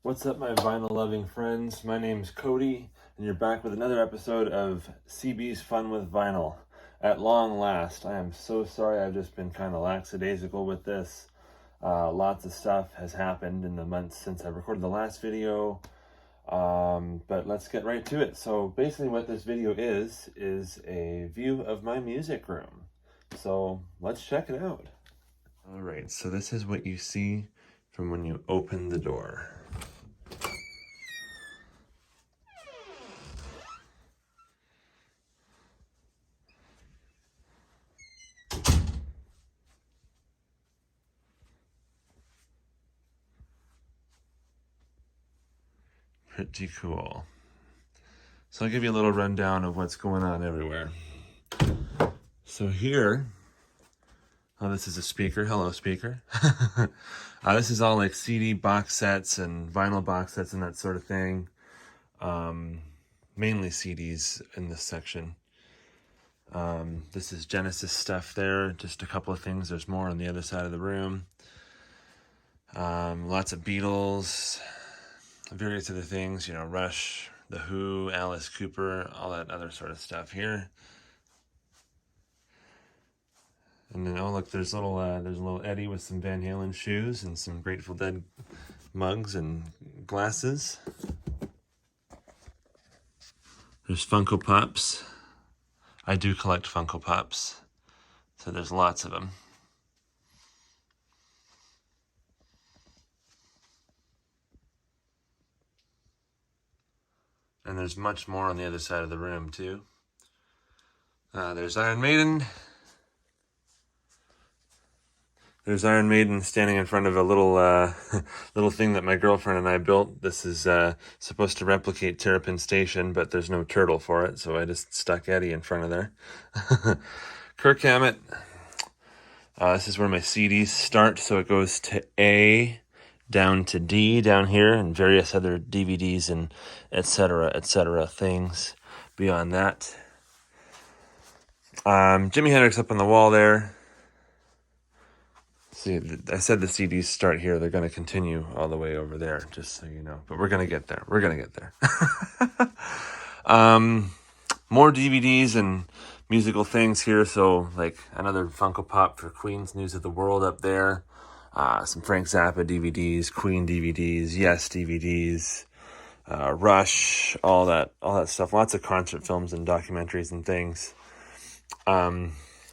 What's up, my vinyl loving friends? My name's Cody, and you're back with another episode of CB's Fun with Vinyl. At long last, I am so sorry I've just been kind of lackadaisical with this. Lots of stuff has happened in the months since I recorded the last video, but let's get right to it. So basically what this video is a view of my music room. So let's check it out. All right, so this is what you see from when you open the door. Pretty cool. So I'll give you a little rundown of what's going on everywhere. So here, this is a speaker. Hello, speaker. This is all like CD box sets and vinyl box sets and that sort of thing. Mainly CDs in this section. This is Genesis stuff there. Just a couple of things. There's more on the other side of the room. Lots of Beatles. Various other things, you know, Rush, The Who, Alice Cooper, all that other sort of stuff here. And then, oh look, there's a little Eddie with some Van Halen shoes and some Grateful Dead mugs and glasses. There's Funko Pops. I do collect Funko Pops, so there's lots of them. And there's much more on the other side of the room, too. There's Iron Maiden. There's Iron Maiden standing in front of a little little thing that my girlfriend and I built. This is supposed to replicate Terrapin Station, but there's no turtle for it, so I just stuck Eddie in front of there. Kirk Hammett. This is where my CDs start, so it goes to A, down to D down here, and various other DVDs and etc. things beyond that. Jimi Hendrix up on the wall there. See, I said the CDs start here. They're going to continue all the way over there, just so you know. But we're going to get there. We're going to get there. More DVDs and musical things here. So, like another Funko Pop for Queen's News of the World up there. Some Frank Zappa DVDs, Queen DVDs, Yes DVDs, Rush, all that stuff. Lots of concert films and documentaries and things.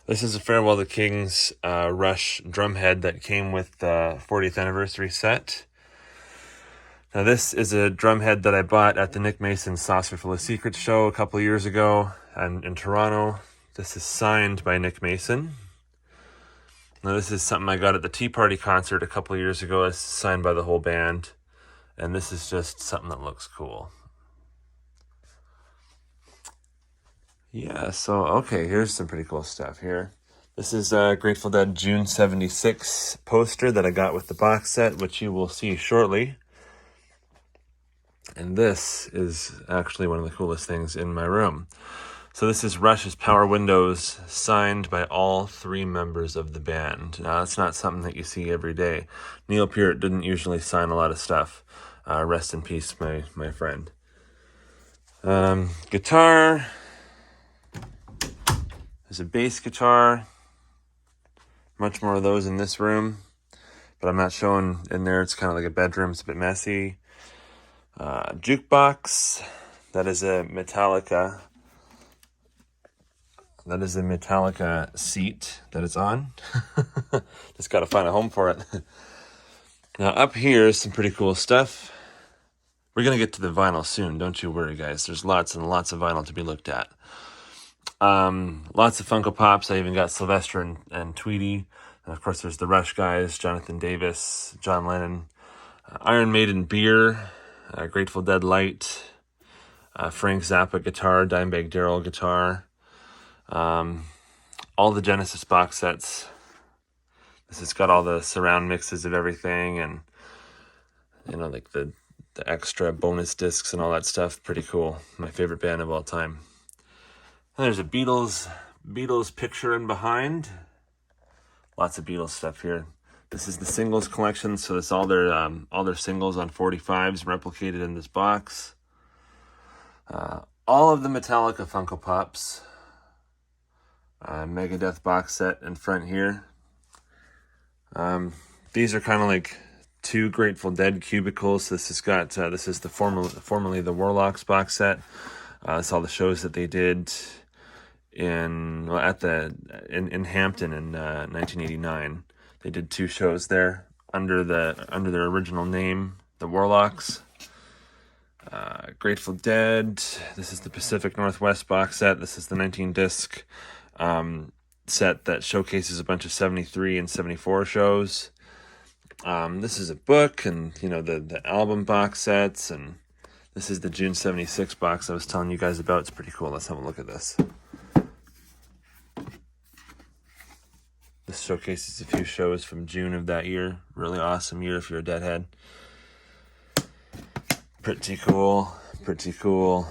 This is a Farewell to Kings Rush drumhead that came with the 40th anniversary set. Now this is a drumhead that I bought at the Nick Mason Saucer Full of Secrets show a couple of years ago in Toronto. This is signed by Nick Mason. Now this is something I got at the Tea Party concert a couple of years ago. It's signed by the whole band. And this is just something that looks cool. Yeah, so, okay, here's some pretty cool stuff here. This is a Grateful Dead June 76 poster that I got with the box set, which you will see shortly. And this is actually one of the coolest things in my room. So this is Rush's Power Windows, signed by all three members of the band. Now, that's not something that you see every day. Neil Peart didn't usually sign a lot of stuff. Rest in peace, my friend. Guitar. There's a bass guitar. Much more of those in this room, but I'm not showing in there. It's kind of like a bedroom. It's a bit messy. Jukebox. That is a Metallica. That is a Metallica seat that it's on. Just got to find a home for it. Now up here is some pretty cool stuff. We're going to get to the vinyl soon. Don't you worry, guys. There's lots and lots of vinyl to be looked at. Lots of Funko Pops. I even got Sylvester and Tweety. And of course, there's the Rush guys, Jonathan Davis, John Lennon, Iron Maiden beer, Grateful Dead light, Frank Zappa guitar, Dimebag Darrell guitar, all the Genesis box sets. This has got all the surround mixes of everything and, you know, like the extra bonus discs and all that stuff. Pretty cool. My favorite band of all time. And there's a Beatles picture in behind. Lots of Beatles stuff here. This is the singles collection, so it's all their singles on 45s replicated in this box. All of the Metallica Funko Pops. Megadeth box set in front here. These are kind of like two Grateful Dead cubicles. This is the formerly the Warlocks box set. It's all the shows that they did in Hampton in 1989. They did 2 shows there under their original name, the Warlocks. Grateful Dead. This is the Pacific Northwest box set. This is the 19-disc set that showcases a bunch of 73 and 74 shows. This is a book, and the album box sets, and this is the June 76 box I was telling you guys about. It's pretty cool. Let's have a look at this. This showcases a few shows from June of that year. Really awesome year if you're a Deadhead. Pretty cool. Pretty cool.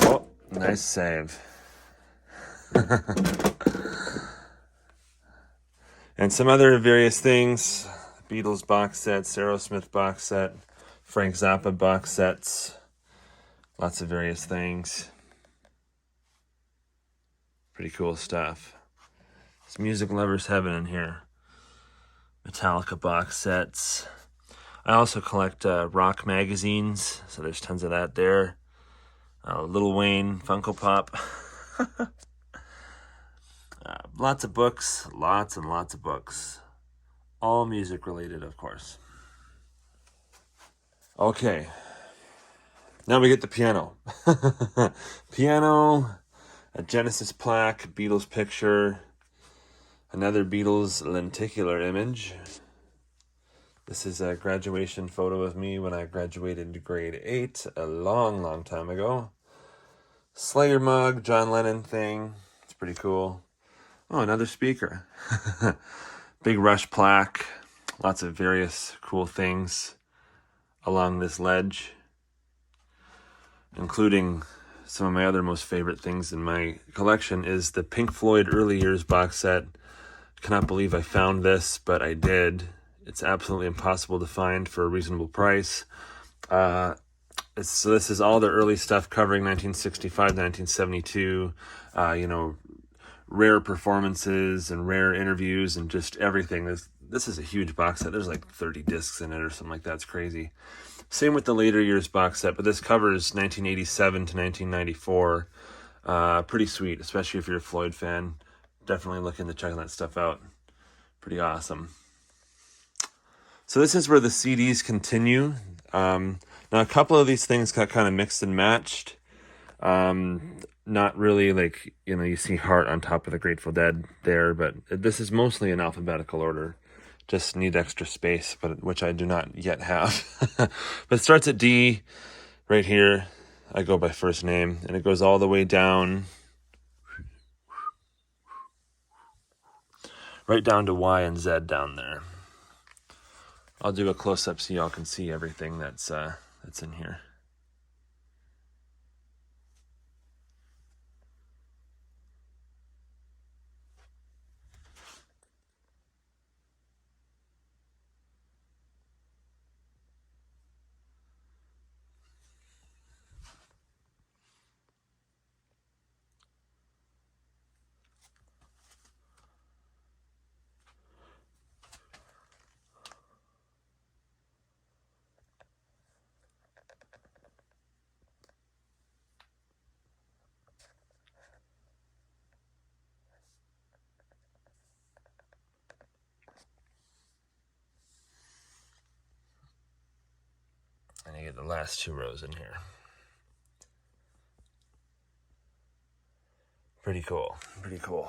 Oh, nice save. And some other various things. Beatles box sets, Aerosmith box set, Frank Zappa box sets. Lots of various things. Pretty cool stuff. It's music lovers heaven in here. Metallica box sets. I also collect rock magazines, so there's tons of that there. Lil Wayne Funko Pop. Lots of books, lots and lots of books. All music related, of course. Okay. Now we get the piano. Piano, a Genesis plaque, Beatles picture, another Beatles lenticular image. This is a graduation photo of me when I graduated to grade 8 a long, long time ago. Slayer mug, John Lennon thing. It's pretty cool. Oh, another speaker. Big Rush plaque. Lots of various cool things along this ledge, including some of my other most favorite things in my collection is the Pink Floyd Early Years box set. Cannot believe I found this, but I did. It's absolutely impossible to find for a reasonable price. So this is all the early stuff covering 1965 to 1972. Rare performances and rare interviews and just everything. This is a huge box set. There's like 30 discs in it or something like that. It's crazy. Same with the later years box set, but this covers 1987 to 1994. Pretty sweet, especially if you're a Floyd fan. Definitely look into checking that stuff out. Pretty awesome. So this is where the CDs continue. Now a couple of these things got kind of mixed and matched. Not really like, you see Heart on top of the Grateful Dead there, but this is mostly in alphabetical order. Just need extra space, which I do not yet have. But it starts at D right here. I go by first name, and it goes all the way down, right down to Y and Z down there. I'll do a close-up so y'all can see everything that's in here. And you get the last 2 rows in here. Pretty cool. Pretty cool.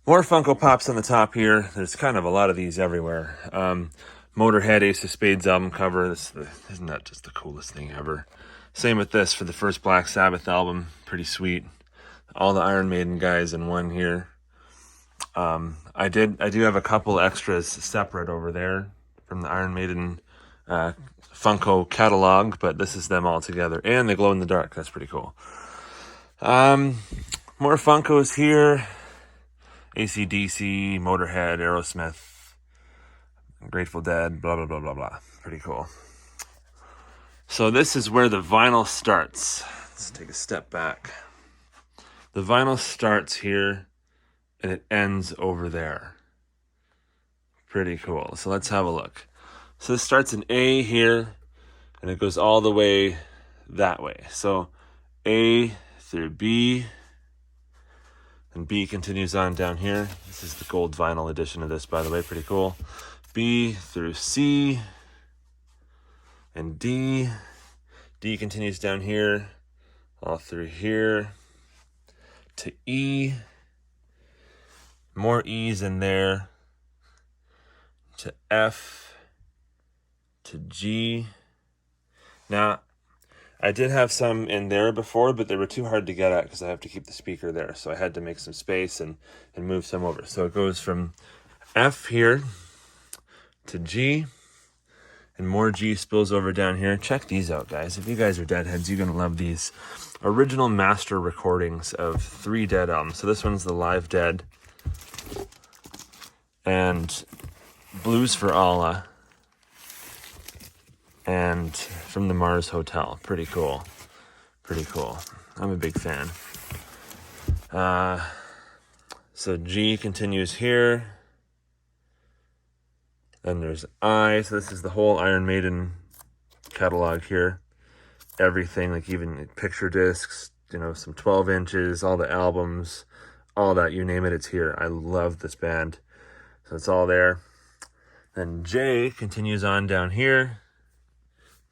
More Funko Pops on the top here. There's kind of a lot of these everywhere. Motorhead Ace of Spades album cover. Isn't that just the coolest thing ever? Same with this for the first Black Sabbath album. Pretty sweet. All the Iron Maiden guys in one here. I do have a couple extras separate over there from the Iron Maiden Funko catalog, but this is them all together, and they glow in the dark. That's pretty cool. More Funkos here. AC/DC, Motorhead, Aerosmith, Grateful Dead, blah, blah, blah, blah, blah. Pretty cool. So this is where the vinyl starts. Let's take a step back. The vinyl starts here and it ends over there. Pretty cool. So let's have a look. So this starts in A here and it goes all the way that way. So A through B, and B continues on down here. This is the gold vinyl edition of this, by the way, pretty cool. B through C and D. D continues down here, all through here to E. More E's in there to F to G. Now, I did have some in there before, but they were too hard to get at because I have to keep the speaker there. So I had to make some space and move some over. So it goes from F here to G, and more G spills over down here. Check these out, guys. If you guys are Deadheads, you're going to love these. Original master recordings of 3 Dead albums. So this one's the Live Dead, and Blues for Allah, and From the Mars Hotel. Pretty cool. Pretty cool. I'm a big fan. So G continues here. Then there's I. So this is the whole Iron Maiden catalog here. Everything, like even picture discs, you know, some 12 inches, all the albums, all that, you name it, it's here. I love this band. So it's all there. Then J continues on down here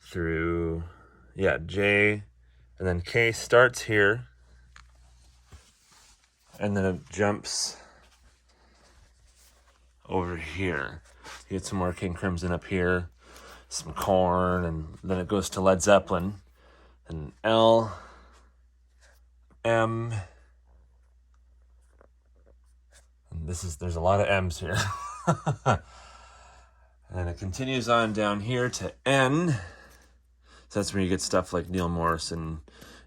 through, J, and then K starts here, and then it jumps over here. You get some more King Crimson up here, some Korn, and then it goes to Led Zeppelin, and L, M, and there's a lot of M's here. And it continues on down here to N. So that's where you get stuff like Neil Morrison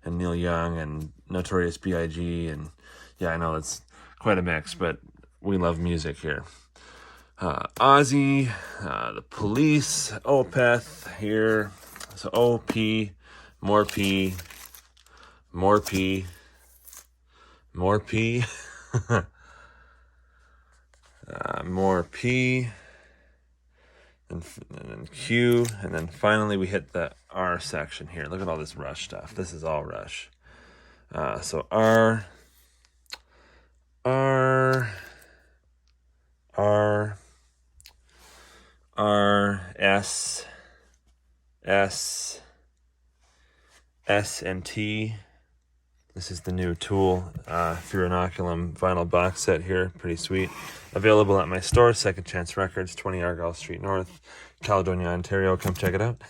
and Neil Young and Notorious B.I.G. And yeah, I know it's quite a mix, but we love music here. Ozzy, the Police, Opeth here. So O, P, more P, more P, more P, more P. And then Q, and then finally we hit the R section here. Look at all this Rush stuff. This is all Rush. So R, R, R, R, S, S, S, and T. This is the new Tool Through Inoculum vinyl box set here. Pretty sweet. Available at my store, Second Chance Records, 20 Argyle Street North, Caledonia, Ontario. Come check it out.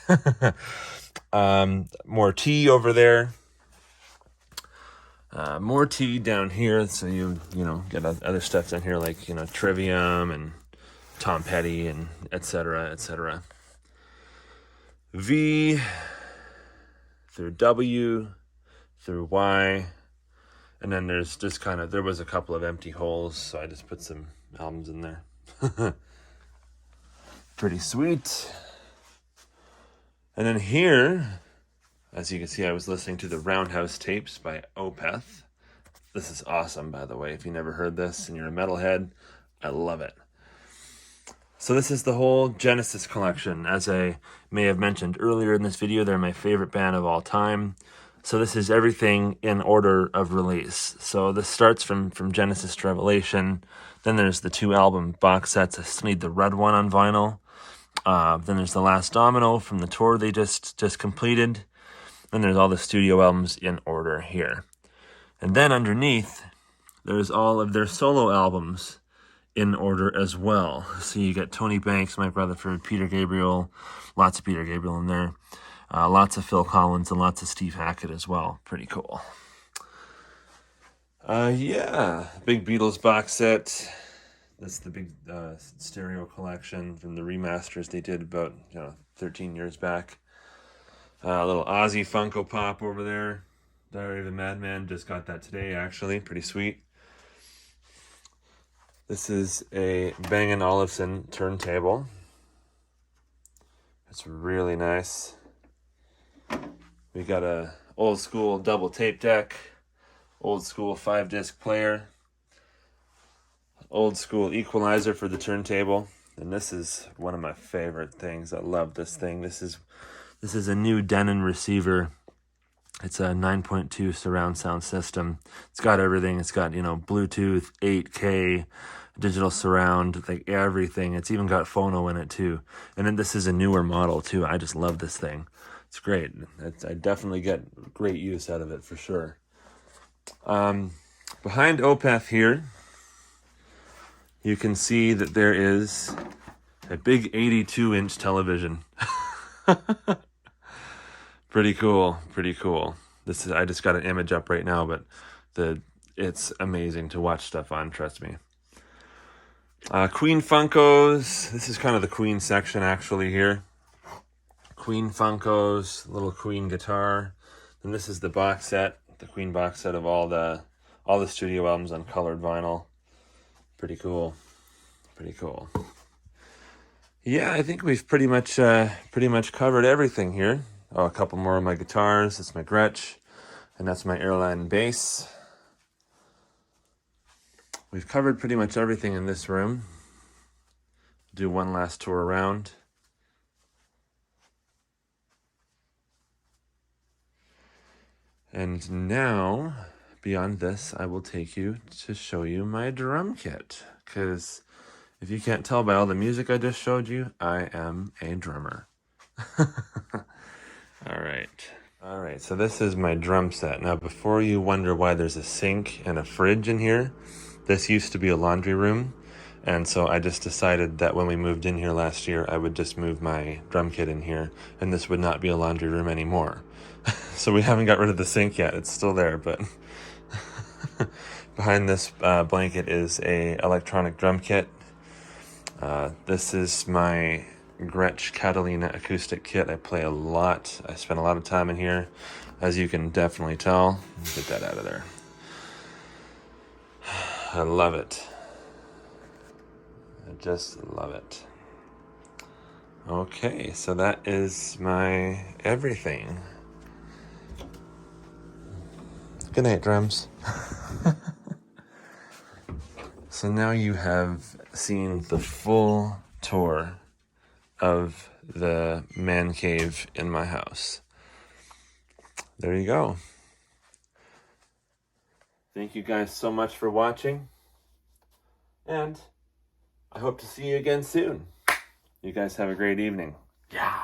More T over there. More T down here. So you get other stuff down here like, Trivium and Tom Petty and etc., etc. V through W through Y, and then there's just there was a couple of empty holes, so I just put some albums in there. Pretty sweet. And then here, as you can see, I was listening to the Roundhouse tapes by Opeth. This is awesome, by the way. If you never heard this and you're a metalhead, I love it. So this is the whole Genesis collection. As I may have mentioned earlier in this video, they're my favorite band of all time. So this is everything in order of release. So this starts from Genesis to Revelation. Then there's the 2 album box sets. I still need the red one on vinyl. Then there's The Last Domino from the tour they just completed. Then there's all the studio albums in order here. And then underneath, there's all of their solo albums in order as well. So you get Tony Banks, Mike Rutherford, Peter Gabriel, lots of Peter Gabriel in there. Lots of Phil Collins and lots of Steve Hackett as well. Pretty cool. Big Beatles box set. That's the big stereo collection from the remasters they did about 13 years back. A little Ozzy Funko Pop over there. Diary of a Madman, just got that today actually. Pretty sweet. This is a Bang & Olufsen turntable. It's really nice. We got a old school double tape deck, old school 5-disc player, old school equalizer for the turntable, and this is one of my favorite things. I love this thing. This is a new Denon receiver. It's a 9.2 surround sound system. It's got everything. It's got, Bluetooth, 8K, digital surround, like everything. It's even got phono in it too. And then this is a newer model too. I just love this thing. It's great. I definitely get great use out of it for sure. Behind Opeth here, you can see that there is a big 82-inch television. Pretty cool. I just got an image up right now, but it's amazing to watch stuff on, trust me. Queen Funkos. This is kind of the Queen section actually here. Queen Funkos, little Queen guitar. And this is the box set, the Queen box set of all the studio albums on colored vinyl. Pretty cool. Yeah, I think we've pretty much covered everything here. Oh, a couple more of my guitars. That's my Gretsch, and that's my Airline bass. We've covered pretty much everything in this room. Do one last tour around. And now, beyond this, I will take you to show you my drum kit. Because if you can't tell by all the music I just showed you, I am a drummer. All right, so this is my drum set. Now, before you wonder why there's a sink and a fridge in here, this used to be a laundry room. And so I just decided that when we moved in here last year, I would just move my drum kit in here, and this would not be a laundry room anymore. So we haven't got rid of the sink yet. It's still there, but behind this blanket is a electronic drum kit. This is my Gretsch Catalina acoustic kit. I play a lot. I spend a lot of time in here, as you can definitely tell. Get that out of there. I love it. I just love it. Okay, so that is my everything. Good night, drums. So now you have seen the full tour of the man cave in my house. There you go. Thank you guys so much for watching, and I hope to see you again soon. You guys have a great evening. Yeah.